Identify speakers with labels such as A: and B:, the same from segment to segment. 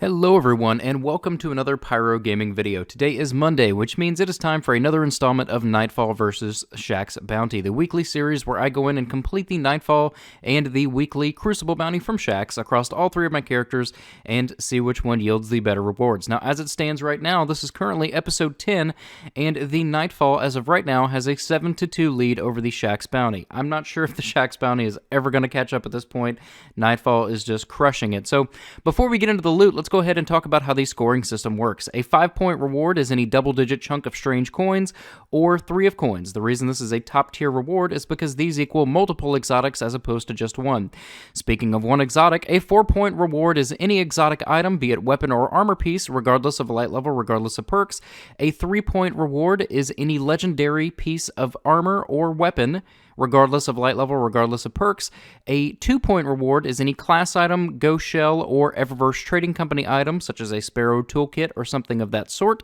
A: Hello everyone, and welcome to another Pyro Gaming video. Today is Monday, which means it is time for another installment of Nightfall vs. Shaxx Bounty, the weekly series where I go in and complete the Nightfall and the weekly Crucible Bounty from Shaxx across all three of my characters and see which one yields the better rewards. Now, as it stands right now, this is currently episode 10, and the Nightfall, as of right now, has a 7-2 lead over the Shaxx Bounty. I'm not sure if the Shaxx Bounty is ever going to catch up at this point. Nightfall is just crushing it. So, before we get into the loot, let's go ahead and talk about how the scoring system works. A 5-point reward is any double-digit chunk of strange coins, or 3 of coins. The reason this is a top-tier reward is because these equal multiple exotics as opposed to just one. Speaking of one exotic, a 4-point reward is any exotic item, be it weapon or armor piece, regardless of light level, regardless of perks. A 3-point reward is any legendary piece of armor or weapon, regardless of light level, regardless of perks. A 2-point reward is any class item, ghost shell, or Eververse Trading Company item, such as a Sparrow toolkit or something of that sort.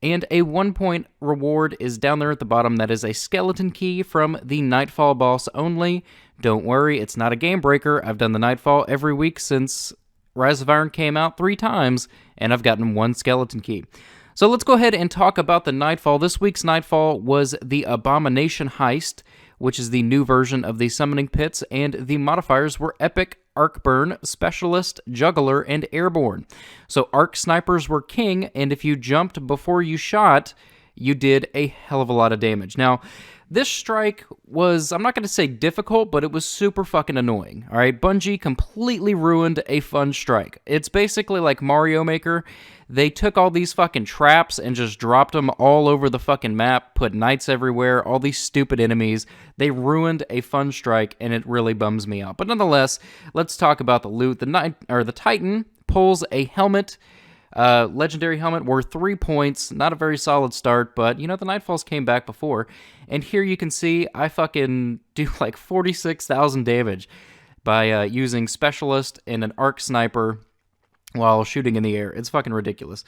A: And a 1-point reward is down there at the bottom. That is a skeleton key from the Nightfall boss only. Don't worry, it's not a game breaker. I've done the Nightfall every week since Rise of Iron came out 3 times, and I've gotten 1 skeleton key. So let's go ahead and talk about the Nightfall. This week's Nightfall was the Abomination Heist, which is the new version of the Summoning Pits, and the modifiers were Epic, Arcburn, Specialist, Juggler, and Airborne. So Arc Snipers were king, and if you jumped before you shot, you did a hell of a lot of damage. Now, this strike was, I'm not going to say difficult, but it was super fucking annoying, alright? Bungie completely ruined a fun strike. It's basically like Mario Maker. They took all these fucking traps and just dropped them all over the fucking map, put knights everywhere, all these stupid enemies. They ruined a fun strike, and it really bums me out. But nonetheless, let's talk about the loot. The Titan pulls a helmet, legendary helmet worth 3 points. Not a very solid start, but, you know, the Nightfalls came back before. And here you can see I fucking do like 46,000 damage by using Specialist and an Arc Sniper while shooting in the air. It's fucking ridiculous.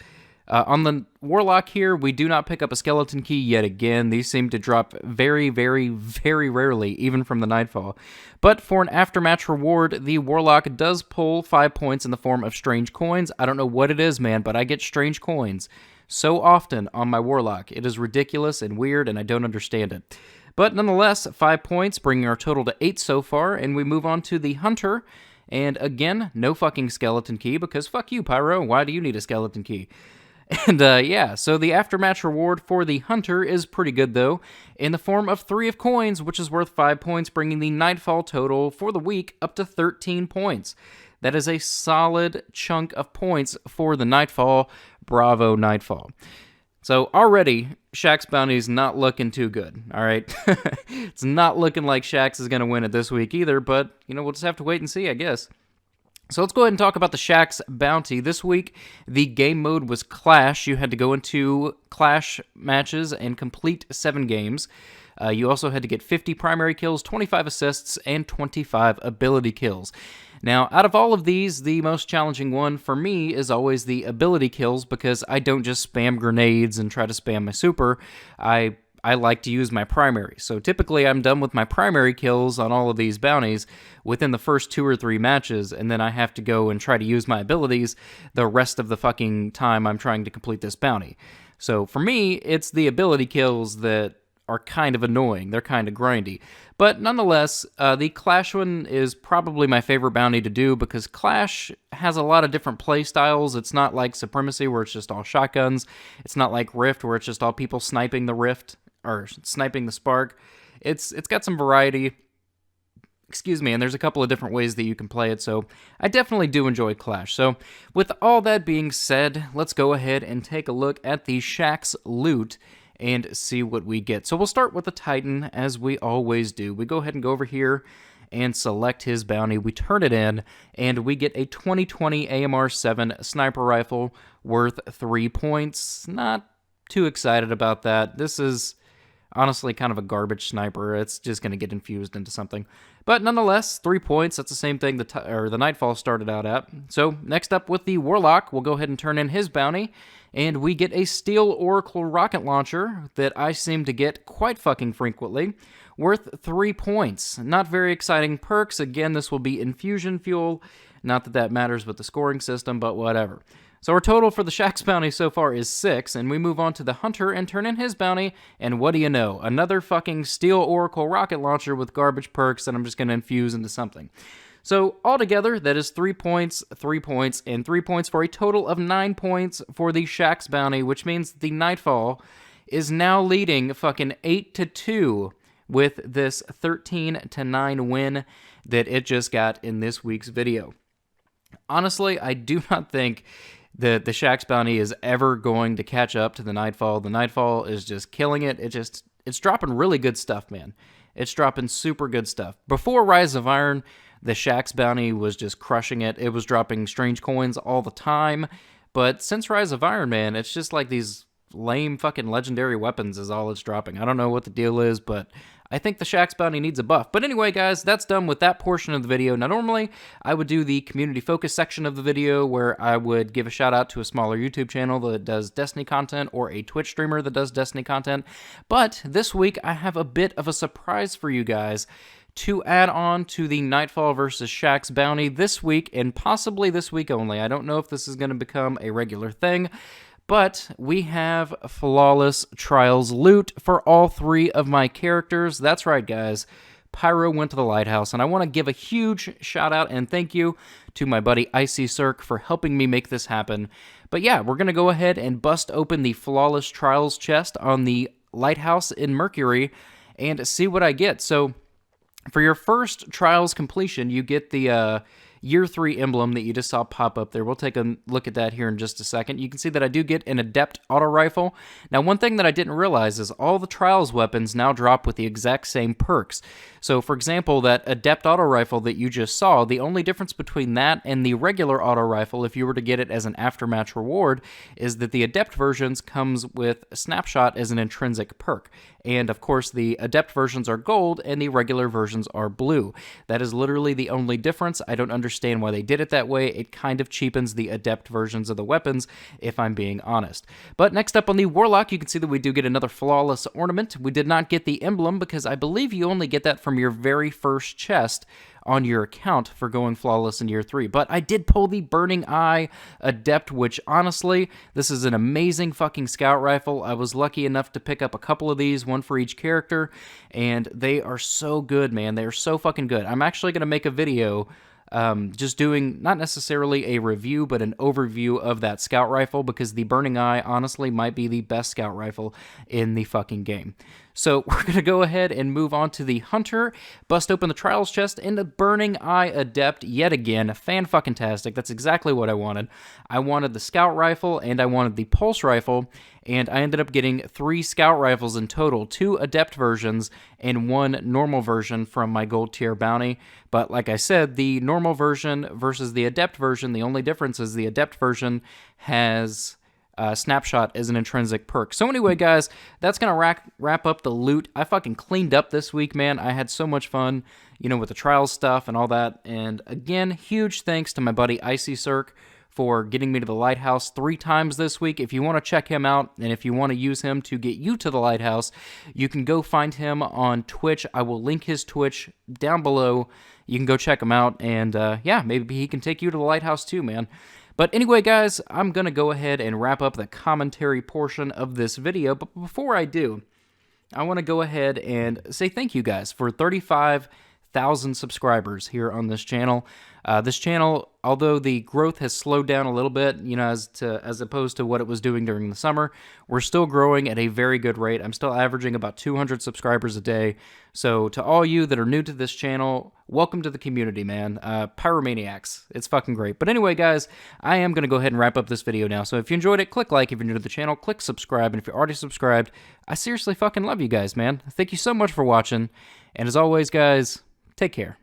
A: On the Warlock here, we do not pick up a skeleton key yet again. These seem to drop very, very, very rarely, even from the Nightfall. But for an aftermatch reward, the Warlock does pull 5 points in the form of strange coins. I don't know what it is, man, but I get strange coins so often on my Warlock. It is ridiculous and weird, and I don't understand it. But nonetheless, 5 points, bringing our total to 8 so far, and we move on to the Hunter. And again, no fucking skeleton key, because fuck you, Pyro. Why do you need a skeleton key? And yeah, so the aftermatch reward for the Hunter is pretty good, though, in the form of 3 of coins, which is worth 5 points, bringing the Nightfall total for the week up to 13 points. That is a solid chunk of points for the Nightfall. Bravo, Nightfall. So already, Shaxx Bounty's not looking too good, alright? It's not looking like Shaxx is going to win it this week either, but, you know, we'll just have to wait and see, I guess. So let's go ahead and talk about the Shaxx Bounty. This week, the game mode was Clash. You had to go into Clash matches and complete 7 games. You also had to get 50 primary kills, 25 assists, and 25 ability kills. Now, out of all of these, the most challenging one for me is always the ability kills, because I don't just spam grenades and try to spam my super. I like to use my primary. So typically I'm done with my primary kills on all of these bounties within the first 2 or 3 matches, and then I have to go and try to use my abilities the rest of the fucking time I'm trying to complete this bounty. So for me, it's the ability kills that are kind of annoying. They're kind of grindy. But nonetheless, the Clash one is probably my favorite bounty to do, because Clash has a lot of different play styles. It's not like Supremacy, where it's just all shotguns. It's not like Rift, where it's just all people sniping the Rift, or sniping the Spark. It's got some variety. Excuse me, and there's a couple of different ways that you can play it, so I definitely do enjoy Clash. So, with all that being said, let's go ahead and take a look at the Shaxx loot and see what we get. So we'll start with the Titan, as we always do. We go ahead and go over here and select his bounty. We turn it in, and we get a 2020 AMR-7 sniper rifle worth 3 points. Not too excited about that. This is honestly kind of a garbage sniper. It's just going to get infused into something. But nonetheless, 3 points. That's the same thing the Nightfall started out at. So next up with the Warlock, we'll go ahead and turn in his bounty, and we get a Steel Oracle rocket launcher that I seem to get quite fucking frequently, worth 3 points. Not very exciting perks. Again, this will be infusion fuel. Not that that matters with the scoring system, but whatever. So our total for the Shaxx bounty so far is 6, and we move on to the Hunter and turn in his bounty, and what do you know? Another fucking Steel Oracle rocket launcher with garbage perks that I'm just going to infuse into something. So altogether, that is 3 points, 3 points, and 3 points for a total of 9 points for the Shaxx bounty, which means the Nightfall is now leading fucking 8-2 with this 13-9 win that it just got in this week's video. Honestly, I do not think that the Shaxx bounty is ever going to catch up to the Nightfall. The Nightfall is just killing it. It's dropping really good stuff, man. It's dropping super good stuff. Before Rise of Iron, the Shaxx bounty was just crushing it. It was dropping strange coins all the time. But since Rise of Iron, man, it's just like these lame fucking legendary weapons is all it's dropping. I don't know what the deal is, but I think the Shaxx bounty needs a buff. But anyway, guys, that's done with that portion of the video. Now, normally, I would do the community focus section of the video where I would give a shout out to a smaller YouTube channel that does Destiny content or a Twitch streamer that does Destiny content. But this week, I have a bit of a surprise for you guys to add on to the Nightfall versus Shaxx bounty this week, and possibly this week only. I don't know if this is going to become a regular thing, but we have Flawless Trials loot for all 3 of my characters. That's right, guys. Pyro went to the Lighthouse, and I want to give a huge shout out and thank you to my buddy Icy Cirque for helping me make this happen. But yeah, we're going to go ahead and bust open the Flawless Trials chest on the Lighthouse in Mercury and see what I get. So for your first Trials completion, you get the Year 3 emblem that you just saw pop up there. We'll take a look at that here in just a second. You can see that I do get an Adept auto rifle. Now, one thing that I didn't realize is all the Trials weapons now drop with the exact same perks. So, for example, that Adept auto rifle that you just saw, the only difference between that and the regular auto rifle, if you were to get it as an aftermatch reward, is that the Adept versions comes with Snapshot as an intrinsic perk. And, of course, the Adept versions are gold and the regular versions are blue. That is literally the only difference. I don't understand why they did it that way. It kind of cheapens the Adept versions of the weapons, if I'm being honest. But next up on the Warlock, you can see that we do get another Flawless ornament. We did not get the emblem because I believe you only get that from your very first chest on your account for going Flawless in Year 3. But I did pull the Burning Eye Adept, which honestly, this is an amazing fucking scout rifle. I was lucky enough to pick up a couple of these, one for each character, and they are so good, man. They are so fucking good. I'm actually going to make a video just doing not necessarily a review, but an overview of that scout rifle, because the Burning Eye honestly might be the best scout rifle in the fucking game. So we're going to go ahead and move on to the Hunter, bust open the Trials chest, and the Burning Eye Adept yet again. Fan-fucking-tastic. That's exactly what I wanted. I wanted the Scout Rifle, and I wanted the Pulse Rifle, and I ended up getting 3 Scout Rifles in total, 2 Adept versions, and 1 normal version from my Gold Tier bounty. But like I said, the normal version versus the Adept version, the only difference is the Adept version has Snapshot as an intrinsic perk. So anyway, guys, that's going to wrap up the loot. I fucking cleaned up this week, man. I had so much fun, you know, with the Trials stuff and all that. And again, huge thanks to my buddy Icy Cirque for getting me to the Lighthouse 3 times this week. If you want to check him out and if you want to use him to get you to the Lighthouse, you can go find him on Twitch. I will link his Twitch down below. You can go check him out, and yeah, maybe he can take you to the Lighthouse too, man. But anyway, guys, I'm going to go ahead and wrap up the commentary portion of this video. But before I do, I want to go ahead and say thank you guys for 35,000 subscribers here on this channel. This channel, although the growth has slowed down a little bit, you know, as opposed to what it was doing during the summer, we're still growing at a very good rate. I'm still averaging about 200 subscribers a day. So to all you that are new to this channel, welcome to the community, man. Pyromaniacs. It's fucking great. But anyway, guys, I am going to go ahead and wrap up this video now. So if you enjoyed it, click like. If you're new to the channel, click subscribe. And if you're already subscribed, I seriously fucking love you guys, man. Thank you so much for watching. And as always, guys, take care.